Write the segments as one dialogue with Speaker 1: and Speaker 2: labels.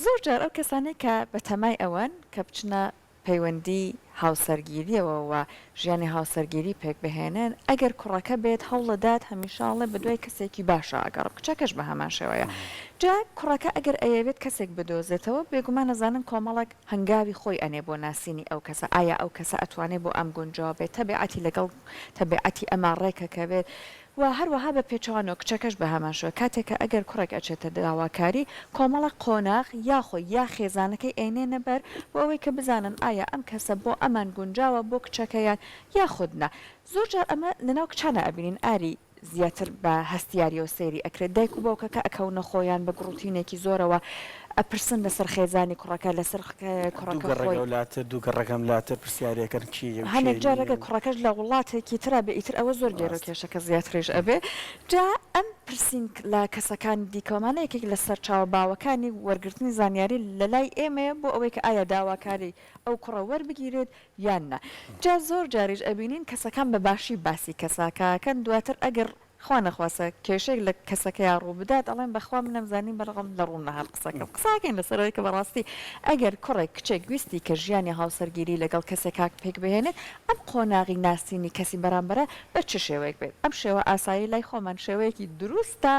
Speaker 1: زۆر جار ئەو کەسانەی کە بە تەمای ئەوەن کە بچنە پەیوەندی هاوسەرگیریەوە و ژیانی هاوسەرگیری پێک بهێنن ئەگەر کوڕەکە بێت هەوڵەدات هەمیشاڵێ بە دوای کەسێکی باشە ئەگەڕ کچەکەش بە هەمان شێوەیە جا کوڕەکە ئەگەر ئەیەوێت کەسێک بدۆزێتەوە بێگومان نەزانن کۆمەڵک هەنگاوی خۆی ئەنێ بۆ ناسینی ئەو کەسە ئایا ئەو کەسە ئەتوانێت بۆ ئەم گونجاو بێت تەبیعەتی لەگەڵ تەبیعەتی ئەمان ڕێکەکە بێت و هەروەها بە پێچوانەوە کچەکەش بە هەمان شوە کاتێکە ئەگەر کوڕێک ئەچێتە داواکاری کۆمەڵە قۆناغ یاخۆی یا خێزانەکەی ئەینێنە بەر بۆ ئەوەی کە بزانن ئایا ئەم کەسە بۆ ئەمان گونجاوە بۆ کچەکەیان یاخودنا زۆر جار ئەمە لەناو کچانە ئەبینین ئاری زیاتر بە هەستیاری و سێری ئەکرێت دایک و باوکەکە ئەکەونە خۆیان بە گڕوتینێکی زۆرەوە ئەپرسن لەسەر خێزانی کوڕەکە لەسەر کوڕەکە خۆی
Speaker 2: دوو گەڕەکەم لاتە پرسیارەکەن چی
Speaker 1: هەنێک جارەکە کوڕەکەش لە وڵاتێکی ترا بە ئیتر ئەوە زۆر گێرە کێشەکە زیاترێژ ئەبێ جا ئەم پرسین لە کەسەکان دیکەمانەیەکێک لەسەر چاوە باوەکانی وەرگرتنی زانیاری لە لای ئێمەیە بۆ ئەوەی کە ئایا داواکاری ئەو کوڕە وەربگیرێت یان نە جا زۆر جاریش ئەبینین کەسەکان بە باشی باسی کەساکەکەن دواتر ئەگەر خوا نەخواسە کێشەیەک لە کەسەکەیان ڕوو بدات ئەڵێن بەخوا من نەمزانین بەرەغم لە ڕوون نەهات قساکەین لەسەرەوەی کە بەڕاستی ئەگەر کوڕێک کچێک گویستی کە ژیانی هاوسەرگیری لەگەڵ کەسێکاک پێک بهێنێت ئەم قۆناغی ناسینی کەسی بەرامبەرە بە چ شێوەیەک بێت ئەم شێوە ئاسایی لای خۆمان شێوەیەکی دروستە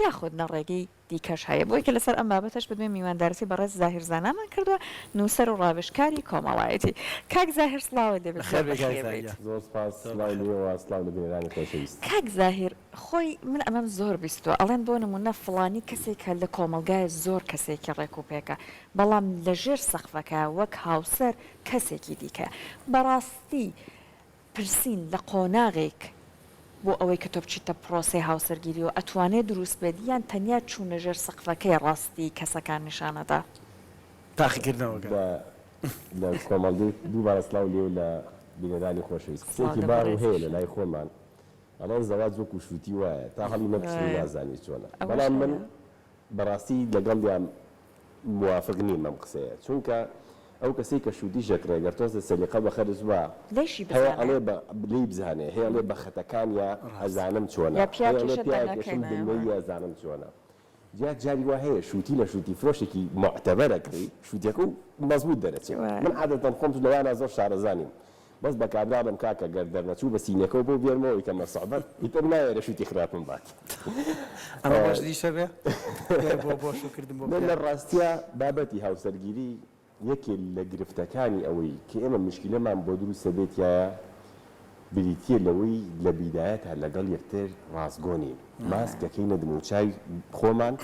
Speaker 1: یاخود نەڕێگەی دیکەش هەیە بۆی کە لەسەر ئەم بابەتەش بدوێ میواندارەتی بەڕێز زاهیر زانامان کردووە نووسەر و ڕاوێژکاری کۆمەڵایەتی کاک زاهیر سڵاوە دەبێت کاک زاهیر خۆی من ئەمەم زۆر بیستوە ئەڵێن بۆ نمونە فڵانی کەسێک هە لە کۆمەلگایە زۆر کەسێکی ڕێک و پێکە بەڵام لە ژێر سەقفەکە وەک هاوسەر کەسێکی دیکە بەڕاستی پرسین لە قۆناغێک بۆ ئەوەی کە تۆ بچیتە پرۆسی هاوسەرگیری و ئەتوانێت دروست بێت یان تەنیا چوونە ژێر سەقفەکەی ڕاستی کەسەکان نیشانەدا
Speaker 2: تاقیکردنەوە
Speaker 3: لە کۆمەڵگەی دووبارە سڵاو لێ لە بینەدانی خۆشەویست قسێکی بار و هەیە لە لای خۆمان ئەڵێن زەواج وەکو شووتی وایە تا هەڵی نەپرسین نازانی چۆنە بەڵام من بەڕاستی لەگەڵیان موافق نیم ئەم قسەیە چونکە ئەو کەسێک کە شووتی ژەکرێگەر تۆزە سەلیقە بە خەرز وە هەیە ئەڵێ لی بزانێ هەیە ئەڵێ بە خەتەکان یا ئەزانم چۆنە پیاکەشم دڵی ئەزانم چۆنە جاری وا هەیە شووتی لە شووتی فرۆشێکی معتەبەرەکەی شووتیەکە و مەزبوط دەرەچێت من عادەتەن خۆم لەوانە زۆر شارەزانیم بەس بە کابرام کاکە گەر دەرنەچوو بە سینەکەەوە بۆ بێنمەوەی کە مەسەعبەت ئیتر نایە شووتی خراپم بات
Speaker 2: ئەمە باشدیشە بێ بۆ شوکردم
Speaker 3: من لە ڕاستیە بابەتی هاوسەرگیری یەکێ لە گرفتەکانی ئەوەی کە ئێمە مشکلەمان بۆ دروستە بێتیایە بریتە لەوەی لە بیدایەتە لەگەڵ یەکتر ڕاستگۆنی ماسکەکەی نەدموچای خۆمان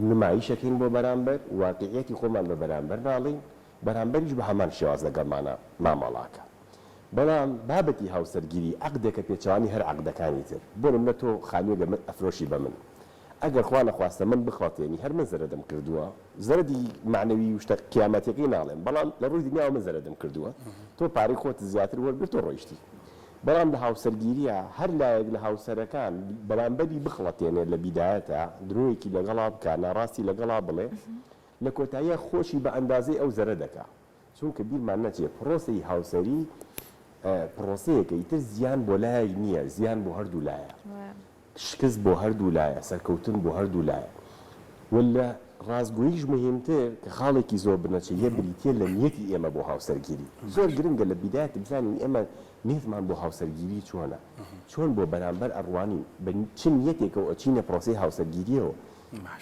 Speaker 3: نمایشەکەین بۆ بەرامبەر واقعیەتی خۆمان بە بەرامبەر ناڵین بەرامبەریش بە هەمان شێواز لەگەڵمانە مامەڵاکە بەڵام بابەتی هاوسەرگیری عەقدێکە پێچەوانی هەر عەقدەکانی تر بۆ نمونە تۆ خانوویەکە من ئەفرۆشی بە من ئەگەر خوا نەخواستە من بخواتێنی هەر من زەرەدەم کردووە زەرەدی معنەوی وشتە قیامەتەکەی ناڵێن بەڵام لە ڕووی دنیاوە من زەرەدەم کردووە تۆ پارەی خۆت زیاتر وەرگرت تۆ ڕۆیشتی بەڵام لە هاوسەرگیریە هەر لایەک لە هاوسەرەکان بەرامبەری بخڵەتێنێت لە بیدایەتە درۆیەکی لەگەڵا بکە ناڕاستی لەگەڵا بڵێ لە کۆتاییە خۆشی بە ئەندازەی ئەو زەرە دەکا چونکە بیرمان نەچێت پرۆسی هاوسەری پرۆسەیەکە ئیتر زیان بۆ لای نییە زیان بۆ هەردوو لایە شکست بۆ هەردوو لایە سەرکەوتن بۆ هەردوو لایە ولا ڕازگۆییش مهمتر کە خاڵێکی زۆر بنەچێت یە بریتە لە نیەتی ئێمە بۆ هاوسەرگیری زۆر گرنگە لە بیدایەت بزانین ئێمە نیتمان بۆ هاوسەرگیری چۆنە چۆن بۆ بەرامبەر ئەڕوانین بە چ نیەتێکەوە ئەچینە پرۆسی هاوسەرگیریەوە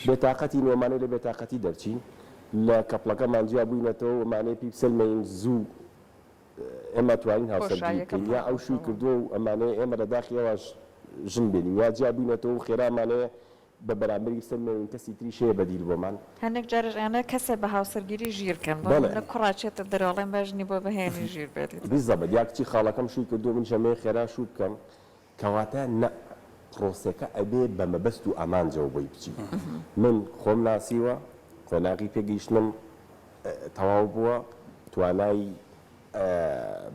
Speaker 3: بێتاقەتی نۆمانەی لە بێتاقەتی دەرچین لە کەپڵەکەمان جیا بووینەتەوە ومانەیە پێی بسلمەین زوو ئێمە توانین هاوسەرگیری بکەین یا ئەو شووی کردووە و ئەمانەیە ئێمە لە داخیەوەش ژن بێنین یا جیا بووینەتەوە و خێرامانەیە بە بەرامبەری سلمەین کەسی تری شەیە بەدیل بۆمان
Speaker 1: هەندێک جارش ئەنە کەسە بە هاوسەرگیری ژیرکەن لە کوڕاچێتە دەرەڵێن بەژنی بۆ بەهێنی ژیر بێت
Speaker 3: بیزەبەت یا کچی خاڵەکەم شووی کردووە من شەمەیە خێرا شوو بکەم کەواتە نە پرۆسەکە ئەبێ بە مەبەست و ئامانجەوە بۆی بچی من خۆم ناسیوە قۆناغی پێگەیشتنم تەواو بووە توانای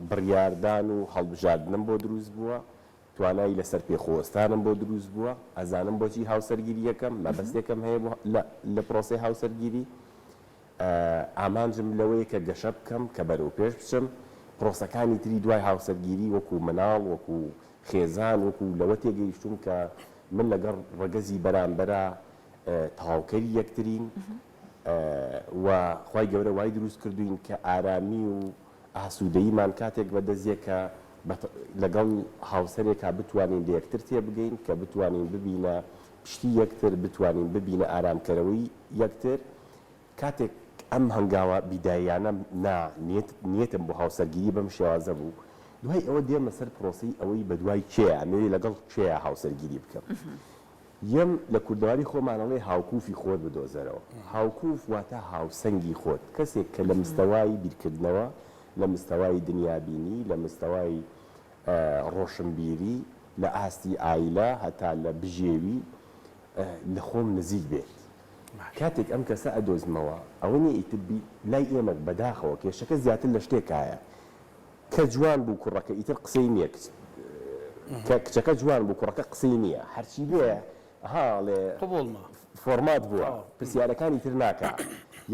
Speaker 3: بڕیاردان و هەڵبژاردنم بۆ دروست بووە توانایی لەسەر پێخۆستانم بۆ دروست بووە ئەزانم بۆچی هاوسەرگیری یەکەم مەبەستێکم هەیە لە پرۆسی هاوسەرگیری ئامانجم لەوەیە کە گەشە بکەم کە بەرەو پێش بچم پرۆسەکانی تری دوای هاوسەرگیری وەکو مناڵ وەکو خێزان وەکو لەوە تێگەیشتوم کە من لەگەڵ ڕەگەزی بەرامبەرە تەواوکەری یەکترین و خی گەورە وای دروست کردوین کە ئارامی و ئاسوودەیمان کاتێک بەدەستێک کە لەگەڵ هاوسەرێکا بتوانین لە یەکتر تێبگەین کە بتوانین ببینە پشتی یەکتر بتوانین ببینە ئارامکەرەوەی یەکتر کاتێک ئەم هەنگاوە بیدایانە نیەتم بۆ هاوسەرگیری بەم شێوازە بوو دوای ئەوە دێمە سەر پرۆسی ئەوەی بە دوای کێ ئەمێری لەگەڵ کێە هاوسەرگیری بکەم یەم لە کوردەواری خۆمانەڵێ هاوکوفی خۆت بدۆزەرەوە هاوکوف واتە هاوسەنگی خۆت کەسێک کە لە مستەوای بیرکردنەوە لە مستەوای دنیابینی لە مستەوای ڕۆشنبیری لە ئاستی ئایلە هەتا لە بژێوی لە خۆم نزیک بێت کاتێک ئەم کەسە ئەدۆزمەوە ئەوەنی ئیتربی لای ئێمە بەداخەوە کێشەکە زیاتر لە شتێکایە کە جوان بوو کوڕەکە ئیتر قسەی نییە کچەکە جوان بوو کوڕەکە قسەی نییە هەرچی بێ هاڵێ
Speaker 2: قبولمە
Speaker 3: فۆرمات بووە پرسیارەکانی تر ناکە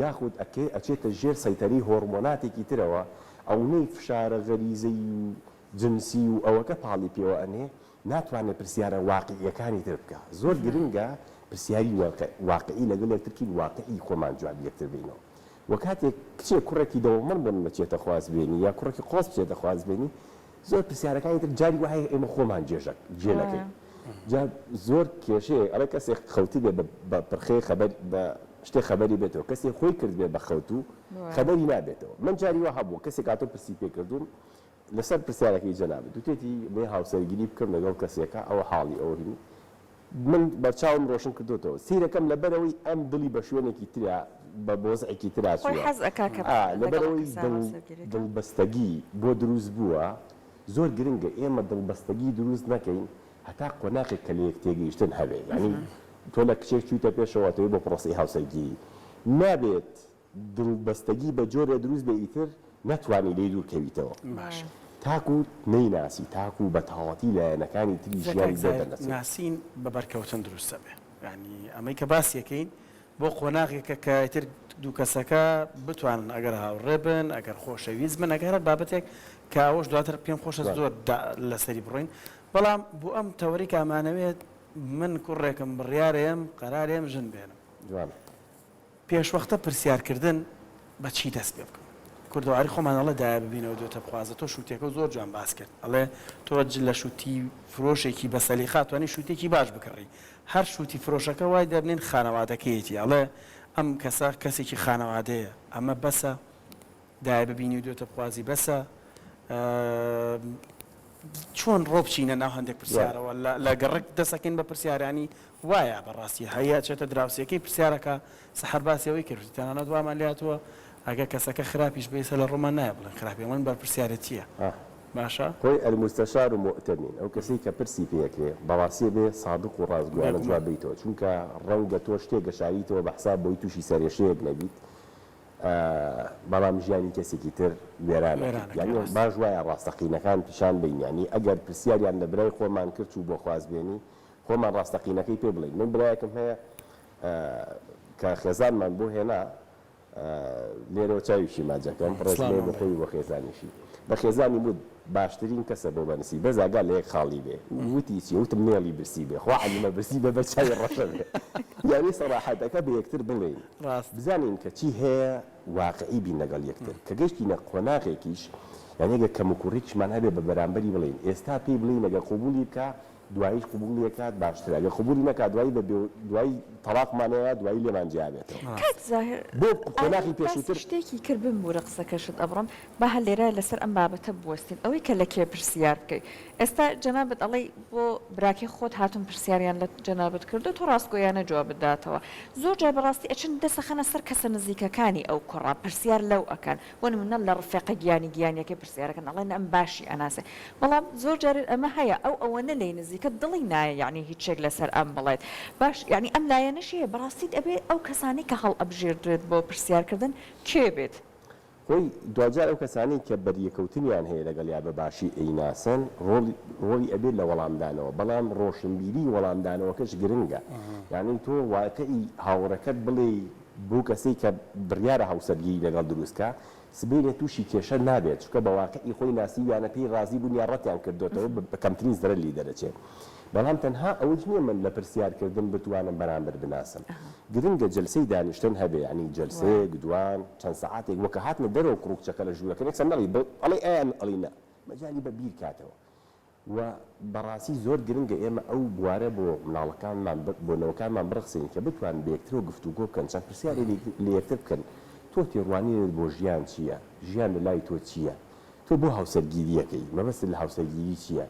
Speaker 3: یاخود ئەچێتە ژێر سەیتەری هۆرمۆناتێکی ترەوە ئەوەی فشارە غەریزەی و جنسی و ئەوەکە پاڵی پێوە ئەنێ ناتوانێت پرسیارە واقعیەکانی تر بکە زۆر گرنگە پرسیاری واقعی لەگەڵ یەکترکی واقعی خۆمان جواب یەکتر بینەوە وە کاتێک کچێ کوڕێکی دەوڵمەند بن بچێتە خوازبێنی یا کوڕێکی قۆس بچێتە خوازبێنی زۆر پرسیارەکانی تر جاری وایە ئێمە خۆمان جێلەکەین زۆر کێشەیە ئەڵێ کەسێک خەوتی بێ بە پرخەی خەبەر بە شتێک خەبەری بێتەوە کەسێک خۆی کرد بێ بە خەوت و خەبەری نابێتەوە من جاری وا هەبوو کەسێک هاتۆ پرسی پێ کردوون لەسەر پرسیارەکەی جەنابێت دوتێتی بێ هاوسەرگیری بکەم لەگەڵ کەسێکە ئەوە حاڵی ئەوهینی من بەرچاوم ڕۆشن کردوتەوە سیرەکەم لەبەرەوەی ئەم دڵی بە شوێنێکی تریا بە بۆزعێکی تراسوە لەبەرەوەی دڵبەستەگی بۆ دروست بووە زۆر گرنگە ئێمە دڵبەستەگی دروست نەکەین هەتا قۆناقێک کە لە یەک تێگەیشتن هەبێ ینی تۆ لە کچێک چوویتە پێشەوەتەوەی بۆ پرۆسی هاوسەرگیری نابێت دڵبەستەگی بە جۆرە دروست بێ ئیتر نەتوانی لێ دوورکەویتەوە تاکو نەیناسی تاکو بە تاواتی لایەنەکانی تری ژیانی دەدەنەچێت
Speaker 2: ناسین بە بەرکەوتن دروستە بێ ینی ئەمەی کە باسیەکەین بۆ قۆناغێکە کە تر دوو کەسەکە بتوانن ئەگەر هاوڕێ بن ئەگەر خۆشەویست بن ئەگەر بابەتێک کە ئەوش دواتر پێم خۆشە زۆر لەسەری بڕۆین بەڵام بۆ ئەم تەوەری کامانەوێت من کوڕێکم بڕیارێم قەرارێم ژن بێنم پێشوەختە پرسیارکردن بە چی دەست پێ بکەم کوردەواری خۆمانەڵە دایە ببینەوە دوێتە بخوازە تۆ شووتێکە زۆر جوان باس کرد ئەڵێ تۆ لە شووتی فرۆشێکی بە سەلیقات توانی شووتێکی باش بکڕی هەر شووتی فرۆشەکە وای دەبنین خانەوادەکەیەتی ئەڵێ ئەم کەسە کەسێکی خانەوادەیە ئەمە بەسە دایە ببینی و دوێتە بخوازی بەسە چۆن ڕۆ بچینە ناو هەندێک پرسیارەوە لە گەڕک دەسەکەین بە پرسیارانی وایە بەڕاستی هەیە چێتە دراوسەکەی پرسیارەکە سەحەر باسیەوەی کرد تەنانەت وامان لاتوە ئەگە کەسەکە خراپیش بێسە لە ڕۆمان نایە بڵێن خراپی من بەر پرسیارەتیە باشە
Speaker 3: خۆی ئەلموستەشار و مؤتەمین ئەو کەسی کە پرسی پێکرێ بەڕاستی بێ صادق و ڕازگویانە جواب بیتەوە چونکە ڕەنگە تۆ شتێک گەشاریتەوە بە حساب بۆی تووشی سەرێشەیەک نەبیت بەڵام ژیانی کەسێکی تر وێرانە یعنی باش وایە ڕاستەقینەکان پیشان بین ینی ئەگەر پرسیاریان لە برای خۆمان کرد و بۆ خوازبێنی خۆمان ڕاستەقینەکەی پێ بڵین من برایەکەم هەیە کە خێزانمان بۆ هێنا لێرەوە چاویشی ماجەکەم ڕێژمێ بخۆی بۆ خێزانیشی بە خێزانی بود باشترین کەسە بۆ بەنسی بەزاگا لە یەک خاڵی بێ وتی چی وتم نێڵی برسی بێ خوا عەلیمە برسی بە بەچاوی ڕەشە بێ یعنی سەراحەتەکە بە یەکتر بڵێین بزانین کە چی هەیە واقعی بین لەگەڵ یەکتر کە گەشتینە قۆناغێکیش یعنی ئەگەر کەم و کوڕێکیشمان هەبێ بە بەرامبەری بڵێین ئێستا پێی بڵین ئەگەر قبولی بکە دواییش قبولی ئەکات باشترە ئەگەر قبولی نەکات دوایی تەلاقمانەیە دوایی لێمان جیابێتەوە بۆ قۆناغی پێشووتر
Speaker 1: شتێکی کردبم بوو لە قسەکەشت ئەبڕم با هەر لێرە لەسەر ئەم بابەتە بوەستین ئەوەی کە لە کێ پرسیار بکەیت ئێستا جەنابەت ئەڵێ بۆ براکەی خۆت هاتون پرسیاریان لە جەنابەت کردو تۆ ڕاستگۆیانە جواب بداتەوە زۆر جار بەڕاستی ئەچن دەسەخەنە سەر کەسە نزیکەکانی ئەو کوڕا پرسیار لەو ئەکەن بۆ نمونە لە ڕفێقە گیانیەکەی پرسیارەکەن ئەڵێن ئەم باشی ئەناسێ بەڵام زۆر جار ئەمە هەیە ئەوەنە لێ نزیکە دڵی نایە یعنی هیچ شتێک لەسەر ئەم بڵێت باش یعنی ئەم لایەنەشیە بەڕاستیت ئەبێ ئەو کەسانی کە هەڵ ئەبژێردرێت بۆ پرسیارکردن کێ بێت
Speaker 3: خۆی دوجار ئەو کەسانی کە بەریەکەوتنیان هەیە لەگەڵ یا بە باشی ئەیناسن ڕۆڵی ئەبێت لە وەڵامدانەوە بەڵام ڕۆشنبیری وەڵامدانەوەکەش گرنگە یعنی تۆ واقعی هاوڕەکەت بڵێ بۆ کەسێک کە بڕیارە هاوسەرگیری لەگەڵ دروستکە سبەینە تووشی کێشە نابێت چکە بە واقعی خۆی ناسیویانە پێی ڕازی بوون یا ڕەتیان کردوێتەوە بە کەمترین زرە لی دەرەچێت بەڵام تەنها ئەوەش نییە من لە پرسیارکردن بتوانم بەرامبەر بناسم گرنگە جلسەی دانیشتن هەبێ ینی جلسەیەک دوان چەند سەعاتێک وەکە هاتنە دەرەوە کوڕکچەکە لە ژوورەکە نێکسە نەڵی ئەڵێ ئەیان ئەڵینە مەجای بە بیر کاتەوە و بەڕاستی زۆر گرنگە ئێمە ئەو بوارە بۆ مناڵەکانمان بۆ نەوەکانمان بڕخسین کە بتوان بەیەکترەوە گفتوگۆ بکەن چەند پرسیاری لە یەکتر بکەن تۆ تێڕوانینت بۆ ژیان چییە ژیان لە لای تۆ چییە تۆ بۆ هاوسەرگیریەکەی مەبەست لە هاوسەرگیری چییە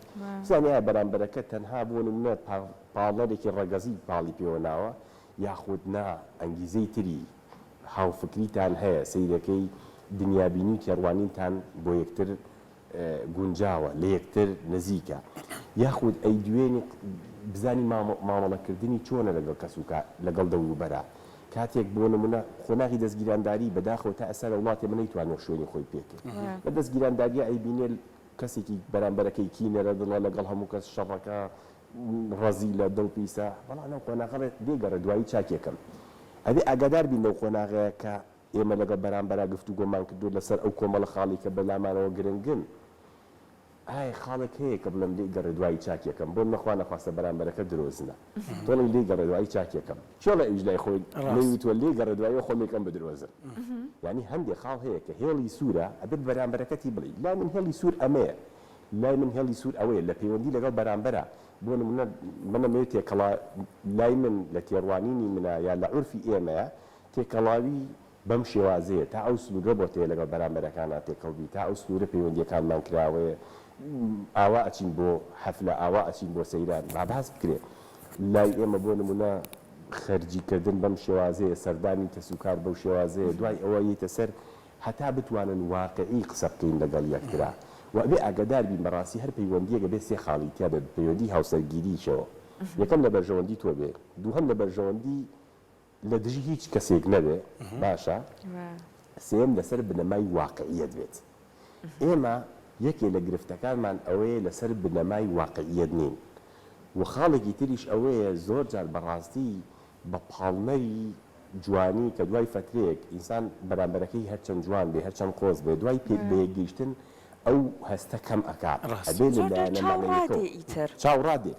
Speaker 3: زانیا بەرامبەرەکە تەنها بۆ نمونە پاڵەرێکی ڕەگەزی پاڵی پێوە ناوە یاخود نا ئەنگیزەی تری هاوفکریتان هەیە سیرەکەی دنیابینی تێڕوانینتان بۆ یەکتر گونجاوە لە یەکتر نزیکە یاخود ئەی دوێنی بزانی مامەڵەکردنی چۆنە لەگەڵ کەسوکە لەگەڵ دەوروبەرە کاتێک بۆ نمونە خۆناغی دەستگیرانداری بەداخەوە تا ئەسا لە وڵاتی من نەیتوانێت شوێنی خۆی پێکرد لە دەستگیرانداریە ئەیبینێ کەسێکی بەرامبەرەکەی کینەرە دڵە لەگەڵ هەموو کەس شەڕەکە ڕەزی لە دڵ پیسە بەڵام ئەو خۆناغەڵێت دێگەڕە دوایی چاکێکم ئەبێ ئاگادار بین لەو خۆناغەیە کە ئێمە لەگەڵ بەرامبەرە گفتوگۆمان کردو لەسەر ئەو کۆمەڵە خاڵی کە بەلامانەوە گرنگن ئایا خاڵێک هەیە کە بڵم لێ گەڕێ دوایی چاکێکم بۆ نەخوا نەخواستە بەرامبەرەکە درۆزنە تۆڵی لێ گەڕێ دوایی چاکێکم چۆڵە ئیش لای خۆی نەیوتوە لێ گەڕێ دوایی خۆمێکم بدرۆزن یعنی هەندێک خاڵ هەیە کە هێڵی سوورە ئەبێت بەرامبەرەکەتی بڵی لای من هێڵی سوور ئەمەیە لای من هێڵی سوور ئەوەیە لە پەیوەندی لەگەڵ بەرامبەرە بۆ نمونە منەمەوێت تێکەڵا لای من لە تێڕوانینی منە یا لە عورفی ئێمەیە تێکەڵاوی بەم شێوازەیە تا ئەو سنوورە بۆ تێ لەگەڵ بەرامبەرەکانە تێکەڵبی تا ئەو سنوورە پەیوەندیەکانمان کراوەیە ئاوا ئەچین بۆ حەفلە ئاوا ئەچین بۆ سەیران ماباس بکرێت لای ئێمە بۆ نمونە خەرجیکردن بەم شێوازەیە سەردانی کەسوکار بەو شێوازەیە دوای ئەوە یتە سەر هەتا بتوانن واقعی قسە بکەین لەگەڵ یەکترا و ئەبێ ئاگادار بین بەڕاستی هەر پەیوەندیەکە بێ سێ خاڵی تیا بێت پەیوەندی هاوسەرگیریشەوە یەکەم لە بەرژەوەندی تۆ بێ دووهەم لە بەرژەوەندی لە دژی هیچ کەسێک نەبێ باشە سێم لەسەر بنەمای واقعیەت بێت ئێمە یەکێ لە گرفتەکانمان ئەوەیە لەسەر بنەمای واقعیەت نین و خاڵێکی تریش ئەوەیە زۆر جار بەڕاستی بە پاڵنەری جوانی کە دوای فترێک ئینسان بەرامبەرەکەی هەرچەند جوان بێ هەرچەند قۆز بێ دوای بەیەکگەیشتن ئەو هەستە کەم ئەکات ئەبێ لە لایەنەکە چاوڕادێ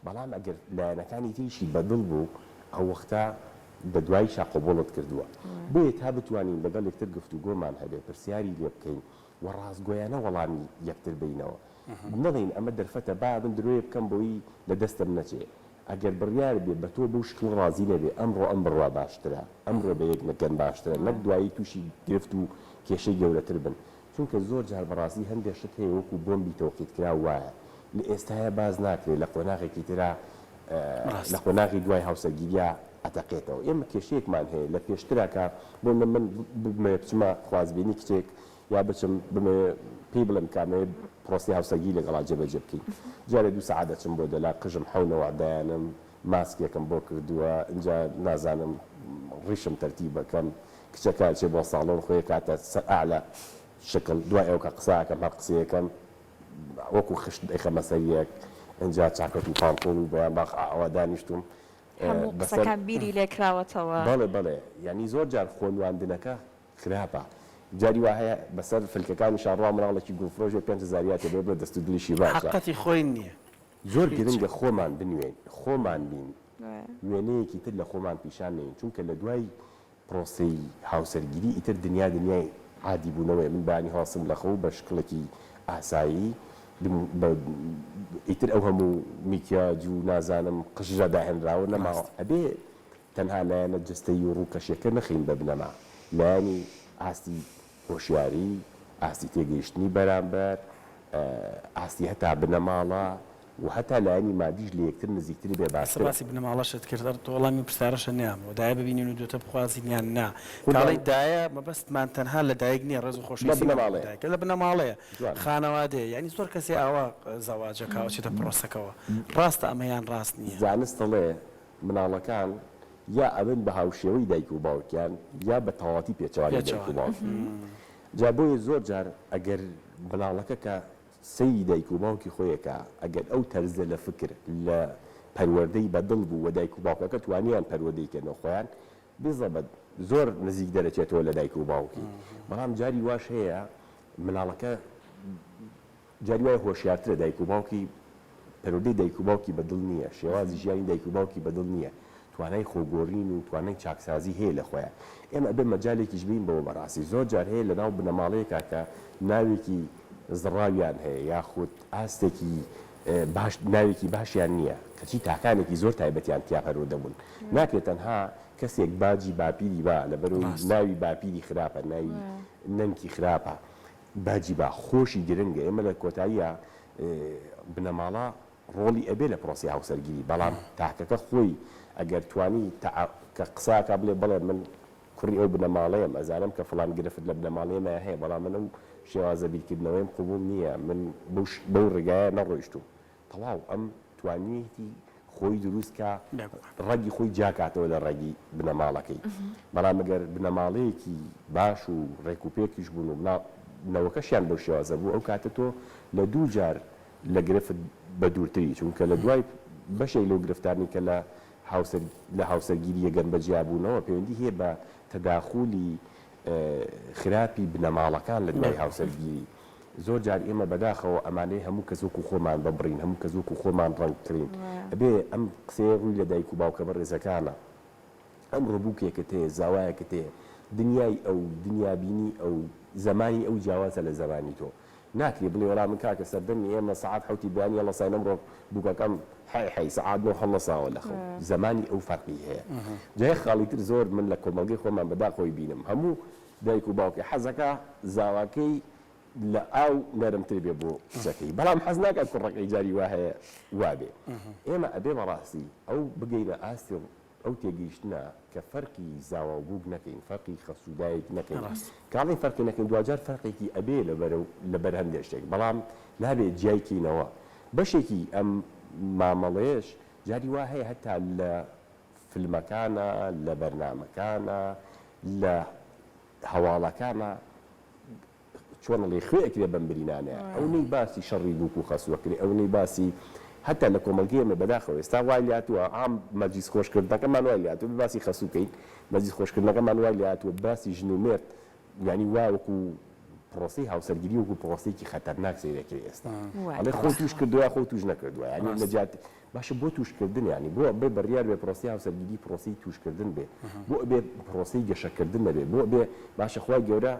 Speaker 3: بەڵام ئەگەر لایەنەکانی تریشی بەدڵ بوو ئەو وەختە بە دوای شاقۆبۆڵت کردووە بۆیە تا بتوانین لەگەڵ یەکتر گفتوگۆمان هەبێ پرسیاری لێ بکەین و ڕاستگۆیانە وەڵامی یەکتر بینەوە نەڵین ئەمە دەرفەتە با من درۆیە بکەم بۆی لە دەستم نەچێ ئەگەر بڕیار بێ بە تۆ بەو شکڵ ڕازی نەبێ ئەمڕۆ ئەم بڕوا باشترە ئەمڕۆ بە یەک نەکەن باشترە نەک دوایی تووشی گرفت و کێشەی گەورەتر بن چونکە زۆر جار بەڕاستی هەندێک شت هەیە وەکو بۆمبی تەوقیتکرا وایە لە ئێستاە باز ناکرێت لە قۆناغێکی ترا لە قۆناغی دوای هاوسەرگیریە ئەتەقێتەوە ئێمە کێشەیەکمان هەیە لە پێشتراکە بۆ من بچمە خوازبێنی کچێک یا بچم پێی بڵم کامێ پرۆسی هاوسەرگی لەگەڵا جێبەجێ بکەین جارێ 2 سەعات دەچم بۆ دەلا قژم حەونەوە دایانم ماسکێکم بۆ کردووە اینجا نازانم ڕیشم تەرتیب بەکەم کچەکە چێ بۆ ساڵۆن خۆی کاتە ئاعلە شکل دوای ئەو کە قساکەم هەر قسەیەکەم وەکو خشت دەیخەمە سەریەک اینجا چاکەت و پانتۆڵ و بەیان باخ ئاوا دانیشتوم
Speaker 1: قسەکان بیری لێکراوەتەوە
Speaker 3: بەڵێ بەڵێ یعنی زۆر جار خۆنواندنەکە خراپە جاری وا هەیە بەسەر فلکەکانی شارڕوا مناڵێکی گوفرۆژێ 5,000 بێ بڵێ دەست و دلیشی باشە
Speaker 2: حقەتی خۆی نییە
Speaker 3: زۆر گرنگە خۆمان بنوێن خۆمان بین وێنەیەکی تر لە خۆمان پیشان نین چونکە لە دوای پرۆسی هاوسەرگیری ئیتر دنیای عادی بوونەوەی من بانی هاسم لە خەو بە شکڵێکی ئاسایی ئیتر ئەو هەموو میکیاج و نازانم قژە داهێنراوە نەماوە ئەبێ تەنها لایەنە جستەی و ڕووکەشێکە نەخین بە بنەما لایانی ئاستی هۆشیاری ئاستی تێگەیشتنی بەرامبەر ئاستی هەتا بنەماڵە و هەتا لایانی مادیش لە یەکتر نزیکتری بێ باشتر
Speaker 2: باسی بنەماڵەشت کرد تۆ وەڵامی پرسیارەشە نیامەوە دایە ببینین و دوتە بخوازییان نا کاڵی دایە مەبەستمان تەنها لە دایک نییە ڕێز و خۆشی لە بنەماڵەیە خانەوادەیە ینی زۆر کەسی ئاوا زەواجەکەوە چێتە پرۆسەکەەوە ڕاستە ئەمەیان ڕاست نییە
Speaker 3: زانستەڵێ مناڵەکان یا ئەبن بە هاوشێوەی دایک و باوکیان یا بە تەواتی پێچوانی دایک و باوکی جا بۆیە زۆر جار ئەگەر مناڵەکە کە سەی دایک و باوکی خۆیەکە ئەگەر ئەو تەرزە لە فکر لە پەروەردەی بەدڵ بوو و دایک و باوکەکە توانیان پەروەردەیکردنەوە خۆیان بێزەبەت زۆر نزیک دەرەچێتەوە لە دایک و باوکی بەڵام جاری واش هەیە مناڵەکە جاری وایە هۆشیارترە دایک و باوکی پەرۆدەی دایک و باوکی بەدڵ نییە شێوازی ژیانی دایک و باوکی بەدڵ نییە توانای خۆگۆڕین و توانای چاکسازی هەیە لە خۆیان ئێمە بێ مەجالێکیش بین بەوە بەڕاستی زۆر جار هەیە لەناو بنەماڵەیەکە کە ناوێکی زڕاویان هەیە یاخود ئاستێکی ناوێکی باشیان نییە کەچی تاکانێکی زۆر تایبەتیان تیا پەرۆ دەبوون ناکرێت تەنها کەسێک باجی باپیری با لەبەرەوەی ناوی باپیری خراپە ناوی نەمکی خراپە باجی با خۆشی گرنگە ئێمە لە کۆتاییە بنەماڵە ڕۆڵی ئەبێ لە پرۆسی هاوسەرگیری بەڵام تاکەکە خۆی ئەگەر توانی کە قساکە بڵێ بڵێ من کوڕی ئەو بنەماڵەیەم ئەزانم کە فڵان گرفت لە بنەماڵەیەمە هەیە بەڵام من ئەو شێوازە بیرکردنەوەیم قبول نییە من بەو ڕێگایە نەڕۆیشتوم تەواو ئەم توانیەتی خۆی دروستکە ڕەگی خۆی جاکاتەوە لە ڕێگی بنەماڵەکەی بەڵام ئەگەر بنەماڵەیەکی باش و ڕێکوپێکیش بوون و نەوەکەشیان بەو شێوازە بوو ئەو کاتە تۆ لە دوو جار لە گرفت بە دوورتری چونکە لە دوای بەشێک لەو گرفتانی کە لە هاوسەرگیری یەگەن بەجیابوونەوە پەیوەندی هەیە بە تەداخولی خراپی بنەماڵەکان لە دوای هاوسەرگیری زۆر جار ئێمە بەداخەوە ئەمانەی هەموو کەس وەکو خۆمان ببڕین هەموو کەس وەکو خۆمان ڕەنگکردین ئەبێ ئەم قسەیە ڕووی لە دایک و باوکە بەڕێزەکانە ئەم ڕبووکێکت هەیە زاوایەکت هەیە دنیای ئەو دنیابینی ئەو زمانی ئەو جیاوازە لە زمانی تۆ ناکرێ بڵێ وەڵام من کاکە سەردەمی ئێمە سەعات حوتی بەیانی هەڵە سای نەمڕۆ بووکەکەم حی سەعات نۆ هەڵەساوە لە خەو زمانی ئەو فەرقی هەیە جای خاڵیتر زۆر من لە کۆمەڵگەی خۆمان بەداخۆی بینم هەموو دایک و باوکی حەزەکە زاواکەی لە ئاو نەرمتر بێ بۆ قسەکەی بەڵام حەز ناکات کوڕەکەی جاری وا هەیە وابێ ئێمە ئەبێ بەڕاستی ئەو بگەینە ئاستی ئەو تێگەیشتنە کە فەرقی زاوا بووک نەکەین فەرقی خەسوودایەک نەکەین کاڵی فەرقی نەکەین دوجار فەرقێکی ئەبێ لەبەر هەندێک شتێک بەڵام نابێت جیایکەینەوە بەشێکی ئەم مامەڵەیەش جاری وا هەیە هەتا لە فیلمەکانە لە بەرنامەکانە لە هەواڵەکانە چۆنڵی خوێکرێ بەم برینانەیە ئەوەی باسی شەڕی دووک و خەسووەکرێ ئەوەی باسی حتا لە کۆمەلگەیەمە بەداخەوە ئێستا وای لاتووە ئام مەجلیس خۆشکردنەکەمان وای لاتوە باسی خەسووکەین مەجلیس خۆشکردنەکەمان وای لاتوە باسی ژن و مێرد یعنی وا وەکو پرۆسی هاوسەرگیری وەکو پرۆسێکی خەتەرناک سەیرەکرێ ئێستا ئەڵێ خۆ توش کردووە خۆ توش نەکردووە ینی نەجات باشە بۆ توشکردن ینی بۆ بێ بڕیار بێ پرۆسی هاوسەرگیری پرۆسی توشکردن بێ بۆ بێ پرۆسی گەشەکردن نەبێ بۆ بێ باشە خوای گەورە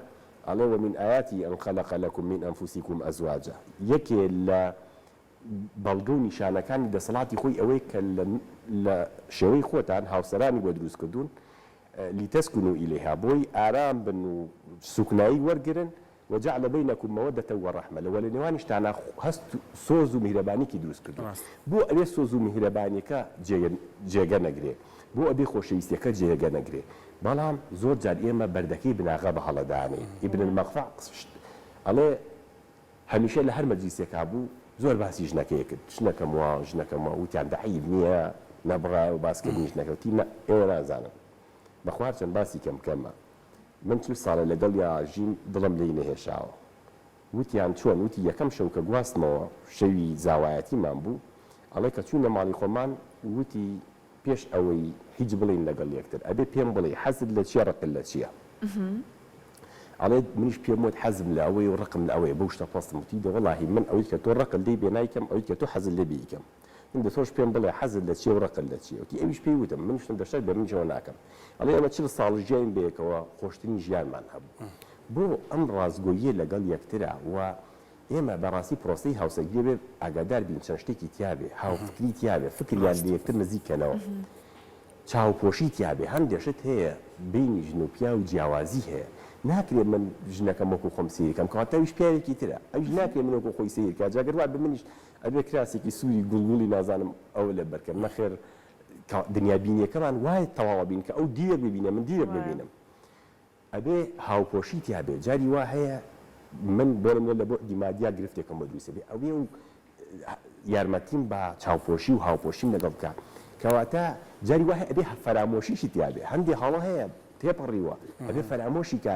Speaker 3: ئەڵێ ومن ئاياتی ئەن خەلق لەکم من ئەنفوسیکم ئەزواجا یەکێ لە بەڵگە و نیشانەکانی دەسەڵاتی خۆی ئەوەی کە لە شێوەی خۆتان هاوسەرانی بۆ دروست کردوون لیتەسکونوا ئیلەیها بۆی ئارام بن و سوکنایی وەرگرن وجعل بينكم مودة ورحمة لو لنوانشتانا هست سوز مهربانيكي دروست كردو بو أبي سوز مهربانيكا جيغا نگري بو أبي خوشيستيكا جيغا نگري بەڵام زۆر جار ئێمە بەردەکەی بناغا بە هەڵەدانی ئیبن المەغفع ئەڵێ هەمیشە لە هەر مەجلیسێکا بوو زۆر باسی ژنەکەی کرد ژنەکەمەوە وتیان دەعیب نییە نەبڕا و باسکردنی ژنەکەوتی ئێوە نازانم بەخوار چەند باسی کەمکەمە من 20 ساڵە لەگەڵ یا ژین دڵم لێی نەهێشاوە وتیان چۆن وتی یەکەم شەو کە گواستمەوە شەوی زاوایەتیمان بوو ئەڵێ کە چوونە ماڵی خۆمان وتی پێش ئەوەی هیچ بڵین لەگەڵ یەکتر ئەبێ پێم بڵێ حەزت لە چیە ڕقل لە چییە ئەڵێ منیش پێم وت حەزم لە ئەوەی و ڕقم لە ئەوەیە بەو شتە پڵستم وتی دەوەڵاهی من ئەوەی کە تۆ ڕقل دەی بێ نایکەم ئەوەی کە تۆ حەزت لێ بیکەم من دەتۆش پێم بڵێ حەزت لە چیە و ڕقل لە چیە وتی ئەویش پێی وتم من شتم دەشێت بە منیشەوە ناکەم ئەڵێ ئەمە 40 ساڵ ژیان بەیەکەوە خۆشترین ژیانمان هەبوو بۆ ئەم ڕازگۆییە لەگەڵ یەکترا و ئێمە بەڕاستی پرۆسی هاوسەرگیری بێ ئاگادار بین چەند شتێکی تیابێ هاوفکری تیابێ فکریان لە یەکتر نزیکەنەوە چاوپۆشی تیابێ هەندێشت هەیە بینی ژن و پیا و جیاوازی هەیە ناکرێت من ژنەکەم وەکو خۆم سیرکەم کەواتەویش پیاوێکی ترە ئەوش ناکرێت من وەکو خۆی سیرکە جاگەر وا بمنیش ئەبێ کراسێکی سووری گوڵگوڵی نازانم ئەوە لە بەرکەم نەخێر دنیا بینیەکەمان وایە تەواوە بین کە ئەو دیرێک ببینە من دیرێک ببینم ئەبێ هاوپۆشی تیابێ جاری وا هەیە من بۆرم لە بۆ دیمادیا گرفتێکم بە دروستە بێ ئەوێ و یارمەتیم بە چاوپۆشی و هاوپۆشیم لەگەڵ بکە کەواتە جاری وا هەیە ئەبێ فەرامۆشیشی تیابێ هەندێک هەڵە هەیە تێپەڕیوە ئەبێ فەرامۆشی کە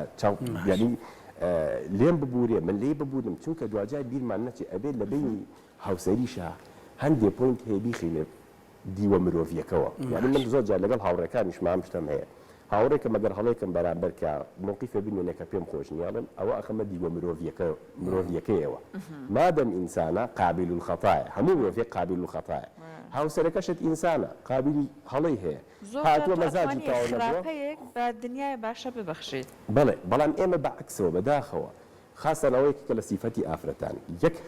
Speaker 3: ینی لێم ببوورێ من لێ ببوورم چونکە دوجار بیرمان نەچێ ئەبێت لە بینی هاوسەریشە هەندێک پۆینت هەیە بیخینێ دیوە مرۆڤیەکەوە یعنی من زۆر جار لەگەڵ هاوڕێکانیش مام شتم هەیە هاوڕێکە مەگەر هەڵێکم بەرامبەر کە موقیفە بینێنێکە پێم خۆش نیاڵم ئەوە ئەخەمە دیوە مرۆڤیەکەیەوە مادەم ئینسانە قابل الخەتایە هەموو مرۆڤێک قابل الخەتایە هاوسەرەکەشت ئینسانە قابلی هەڵەی هەیە هاتووە مەزاجی تاوە نەبووە
Speaker 1: بە دنیای باشە ببەخشیت
Speaker 3: بەڵێ بەڵام ئێمە بەعکسەوە بەداخەوە خاستەنەوەیەکی کە لە سیفەتی ئافرەتان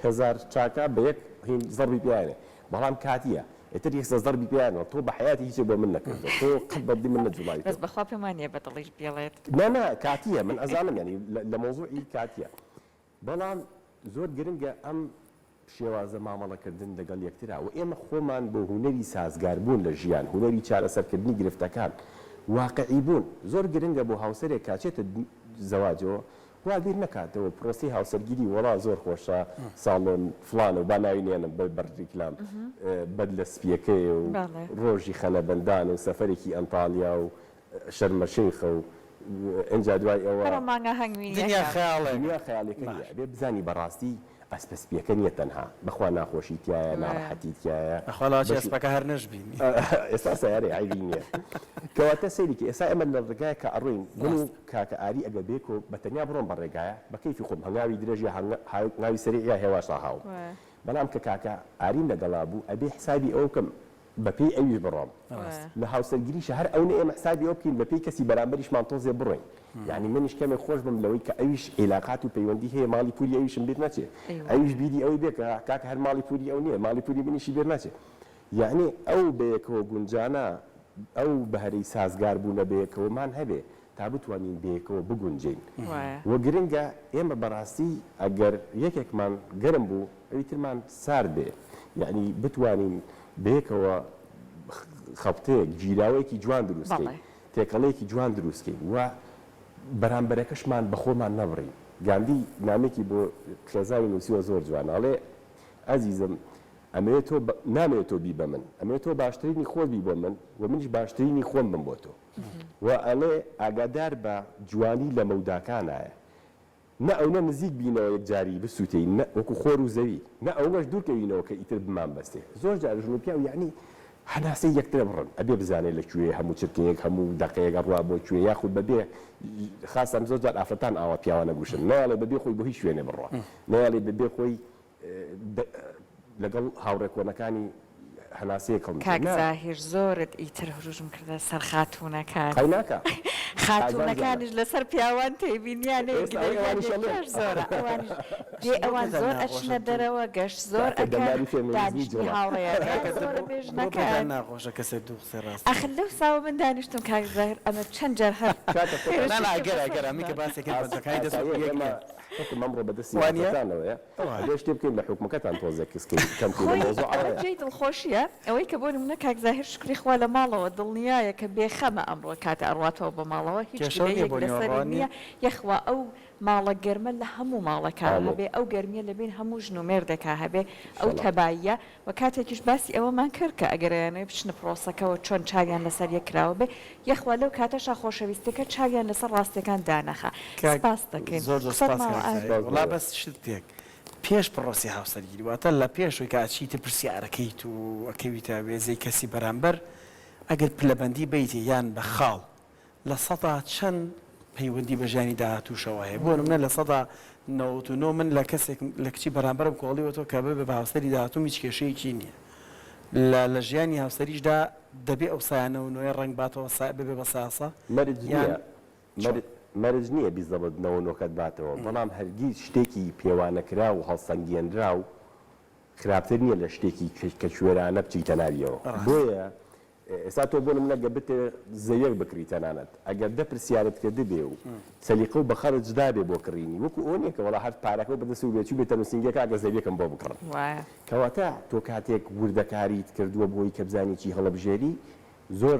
Speaker 3: 1000 چاکە بە یەک هین زەربی پیانێ بەڵام کاتیە ئێتر یەکسە زەربی پیانەوە تۆ بە حیاتی هیچ بۆ من نەکردو تۆ قەت بەدی من نەجوڵای
Speaker 1: بەس بەخوا پێمان نییە بەدڵیش بێڵێت
Speaker 3: نه کاتیە من ئەزانم ینی لە مۆزوعی کاتیە بەڵام زۆر گرنگە ئەم شێوازە مامەڵەکردن لەگەڵ یەکترا و ئێمە خۆمان بۆ هوەری سازگار بوون لە ژیان هوەری چارەسەرکردنی گرفتەکان واقعی بوون زۆر گرنگە بۆ هاوسەرێک کاچێتە زەواجەوە وا بیر نکاتەوە پرۆسی هاوسەرگیری وەڵا زۆر خۆشە ساڵۆن فلان و با ناوینێنم بەرریکلام بەد لە سپیەکەی و ڕۆژی خەنەبەندان و سەفەرێکی ئەنتالیا و شەرمە شەیخە و ئەنجا دوای ئەوە
Speaker 2: دنیا خەیاڵێک
Speaker 3: دنیا خەیاڵێکە بێ بزانی بەڕاستی ئەسپەسپیەکە نییە تەنها بەخوا ناخۆشی تایە ناڕەحەتی تایە
Speaker 2: ئەخواڵاتی ئەسپەکە هەر نەشبینی
Speaker 3: ئێستا سیارێ عیبی نییە کەواتە سەیرێکی ئێستا ئێمە لە ڕێگایە کە ئەڕۆین من و کاکە ئاری ئەگە بێکۆ بەتەنیا بڕۆم بە ڕێگایە بە کەیفی خۆم هەنگاوی درێژی ناوی سەری یا هێواشتا هاو بەڵام کە کاکە ئاریم لەگەڵا بوو ئەبێ حسابی ئەو کەم بەپێی ئەویش بڕۆم لە هاوسەرگیریشە هەر ئەو ئێمە حسابی ئەو بکەین بەپێی کەسی بەرامبەریشمان تۆزێ بڕۆین یعنی منیش کەمێک خۆش بم لەوەی کە ئەویش عیلاقات و پەیوەندی هەیە ماڵی پوری ئەویشم بێت ناچێت ئەویش بیدی ئەوەی بێ کە کاکە هەر ماڵی پوری ئەو نییە ماڵی پوری منیشی بێت ناچێت یعنی ئەو بەیەکەوە گونجانە ئەو بەهرەی سازگار بوونە بەیەکەوەمان هەبێ تا بتوانین بەیەکەوە بگونجین وە گرنگە ئێمە بەڕاستی ئەگەر یەکێکمان گەرم بوو ئەوی ترمان سار بێ یعنی بتوانین بەیەکەوە خەڵتەیەک گیراوەیەکی جوان دروستکەین تێکەڵەیەکی جوان دروستکەین و بەرامبەرەکەشمان بەخۆمان نەبڕین گاندی نامێکی بۆ خێزاوی نووسیوە زۆر جواناڵێ ئەزیزم ئەمەوێت تۆ نامەوێت تۆ بی بە من ئەمەوێت تۆ باشترینی خۆ بی بۆ من و منیش باشترینی خۆم بم بۆ تۆ و ئەڵێ ئاگادار بە جوانی لە مەوداکانایە نە ئەو نە نزیک بینەوە یەک جاری بسووتەین وەکو خۆر و زەوی نە ئەوەش دوورکەوینەوە کە ئیتر بمان بەستێ زۆر جار ژن و پیا و یعنی هەناسەی یەکترە بڕن ئەبێ بزانێت لەکوێ هەموو چرکەیەک هەموو دەقەیەک ڕوا بۆ کوێ یاخود بەبێ خاستەم زۆر جار ئافرەتان ئاوا پیاوانە گوشن نەیاڵێ بەبێ خۆی بۆ هیچ شوێنێ بڕوا نەیاڵێ بەبێ خۆی لەگەڵ هاوڕێکۆنەکانی هەناسەیەک
Speaker 1: کاکزاهیر زۆرت ئیتر هەروژم کردە سەر خاتوونەکان
Speaker 3: قەیناکە
Speaker 1: خاتوونەکانش لەسەر پیاوان تێبینیانێ زۆرە ئەوان زۆر ئەچنە دەرەوە گەشت زۆر دانیشتی هاوڕێیەکان زۆرە بێژنەکان
Speaker 2: ناخۆشە کەسێک دوو قسە ڕاست
Speaker 1: ئەخ لەو ساوە من دانیشتم کاکزاهیر ئەمە چەند جار هەر
Speaker 2: ئەگەرامیکە باسێکی بەزەکانی دەست
Speaker 3: مەمڕۆ بەدەستیوانەوەیە لێ شتێ بکەین لە حکومەکەتان تۆزە کەسکەین
Speaker 1: خۆی دڵخۆشیە ئەوەی کە بۆ نمونە کاکزاهیر شکری خوا لە ماڵەوە دڵنیایە کە بێخەمە ئەمڕۆ کاتە ئەڕاتەوە بە ماڵەوە هیچ لەسەر نییە یەخوا ئەو ماڵە گەرمە لە هەموو ماڵەکە هەبێ ئەو گەرمیە لەبین هەموو ژن و مێردێکا هەبێ ئەو تەباییە و کاتێکیش باسی ئەوەمان کرد کە ئەگەرانەوەی بچنە پرۆسەکەەوە چۆن چاویان لەسەر یەکراوە بێ یەخوا لەو کاتەشا خۆشەویستەکە چاویان لەسەر ڕاستەکان دانەخە سپاس دەکەین
Speaker 2: وڵا بەس شتێک پێش پرۆسی هاوسەرگیری واتە لە پێشوی کە ئاچیتە پرسیارەکەیت و ئەکەویتە وێزەی کەسی بەرامبەر ئەگەر پلەبەندی بیتی یان بە خاڵ لە سەدا چەند پەیوەندی بە ژیانی داهاتووشەوە هەیە بۆ نمونە لە سەدا 99 من لە کەسێک لە کچی بەرامبەرم کۆڵیوەتەوە کە بێ بە هاوسەری داهاتوو هیچ کێشەیەکی نییە لە ژیانی هاوسەریشدا دەبێ ئەو سایانەوە نوێ ڕنگ باتەوە بێ بە ساسە
Speaker 3: مەرج نییە بیزەبەتنەوەنەوەکەت باتەوە بەڵام هەرگیز شتێکی پێوانەکرا و هەڵسەنگێنرا و خراپتر نییە لە شتێکی کە کوێرانە بچیتە ناویەوە بۆیە ئێستا تۆ بۆ منە گەبتێ زەیەک بکری تەنانەت ئەگەر دە پرسیارت کردی بێ و سەلیقە و بەخەرجدا بێ بۆ کڕینی وەکو ئەو نییە کە وەڵا هەر پارەکە بەدەست و بێچوو بێتە نووسنگەکە ئەگە زەویەکەم بۆ بکڕن کەواتە تۆ کاتێک وردەکاریت کردووە بۆی کە بزانی چی هەڵەبژێری زۆر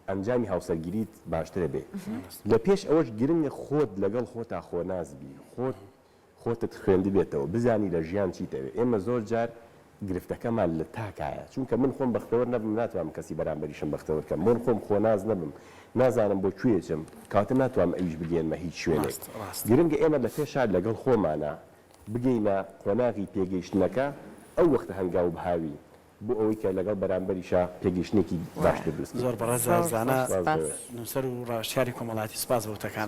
Speaker 3: ئەنجامی هاوسەرگیریت باشترە بێ لە پێش ئەوەش گرنگە خۆت لەگەڵ خۆتا خۆنازبی خۆتت خوێندی بێتەوە بزانی لە ژیان چیتەوێ ئێمە زۆر جار گرفتەکەمان لە تاکایە چونکە من خۆم بەختەوە نەبم ناتوانم کەسی بەرامبەریشم بەختەوە بکەم من خۆم خۆناز نەبم نازانم بۆ کوێچم کاتە ناتوانم ئەویش بگەێنمە هیچ شوێنێک گرنگە ئێمە لە پێشار لەگەڵ خۆمانە بگەینە قۆناغی پێگەیشتنەکە ئەو وەختە هەنگاو بهاوی بۆ ئەوەی کە لەگەڵ بەرامبەریشا پێگەشتێکی باشتر دروست
Speaker 2: زۆر بەڕێز زانە
Speaker 1: سپاس.
Speaker 2: نووسەر و ڕاشیاری کۆمەڵاتی سپاس بۆ وتەکانت.